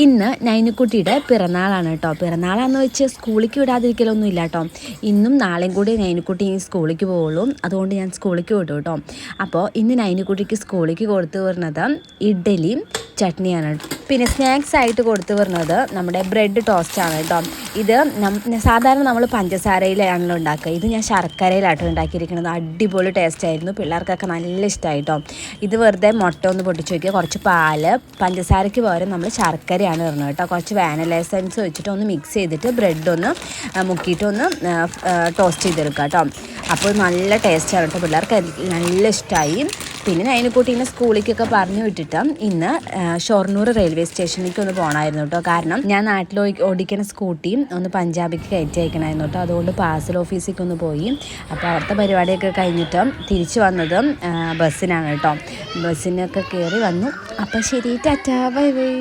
ഇന്ന് നൈനുക്കുട്ടിയുടെ പിറന്നാളാണ് കേട്ടോ. പിറന്നാളാന്ന് വെച്ച് സ്കൂളിലേക്ക് വിടാതിരിക്കലൊന്നും ഇല്ല കേട്ടോ. ഇന്നും നാളെയും കൂടി നൈനുക്കുട്ടി സ്കൂളിലേക്ക് പോവുള്ളൂ. അതുകൊണ്ട് ഞാൻ സ്കൂളിലേക്ക് വിടും കേട്ടോ. അപ്പോൾ ഇന്ന് നൈനുക്കുട്ടിക്ക് സ്കൂളിലേക്ക് കൊടുത്തു വരുന്നത് ഇഡ്ഡലിയും ചട്നിയാണ്. പിന്നെ സ്നാക്സ് ആയിട്ട് കൊടുത്തു വരുന്നത് നമ്മുടെ ബ്രെഡ് ടോസ്റ്റ് ആണ് കേട്ടോ. ഇത് സാധാരണ നമ്മൾ പഞ്ചസാരയിലാണല്ലോ ഉണ്ടാക്കുക. ഇത് ഞാൻ ശർക്കരയിലാട്ടോ ഉണ്ടാക്കിയിരിക്കുന്നത്. അടിപൊളി ടേസ്റ്റ് ആയിരുന്നു. പിള്ളേർക്കൊക്കെ നല്ല ഇഷ്ടമായി കേട്ടോ. ഇത് വെറുതെ മുട്ട ഒന്ന് പൊട്ടിച്ച് വയ്ക്കുക, കുറച്ച് പാല്, പഞ്ചസാരയ്ക്ക് പകരം നമ്മൾ ശർക്കരയാണ് ഇടുന്നത് കേട്ടോ. കുറച്ച് വാനില എസൻസ് വെച്ചിട്ട് ഒന്ന് മിക്സ് ചെയ്തിട്ട് ബ്രെഡ് ഒന്ന് മുക്കിയിട്ട് ഒന്ന് ടോസ്റ്റ് ചെയ്തെടുക്കുക കേട്ടോ. അപ്പോൾ നല്ല ടേസ്റ്റാണ് കേട്ടോ. പിള്ളേർക്ക് നല്ല ഇഷ്ടമായി. പിന്നെ നൈനുക്കുട്ടീനെ സ്കൂളിലേക്കൊക്കെ പറഞ്ഞു വിട്ടിട്ട് ഇന്ന് ഷൊർണൂർ റെയിൽവേ സ്റ്റേഷനിലേക്ക് ഒന്ന് പോകണമായിരുന്നു കേട്ടോ. കാരണം ഞാൻ നാട്ടിൽ ഓടിക്കുന്ന സ്കൂട്ടിയും ഒന്ന് പഞ്ചാബിക്ക് കയറ്റി അയക്കണമായിരുന്നു കേട്ടോ. അതുകൊണ്ട് പാർസൽ ഓഫീസിലേക്ക് ഒന്ന് പോയി. അപ്പോൾ അവിടുത്തെ പരിപാടിയൊക്കെ കഴിഞ്ഞിട്ട് തിരിച്ചു വന്നത് ബസ്സിനാണ് കേട്ടോ. ബസ്സിനൊക്കെ കയറി വന്നു. അപ്പോൾ ശരി, ടാറ്റാ, ബൈ ബൈ.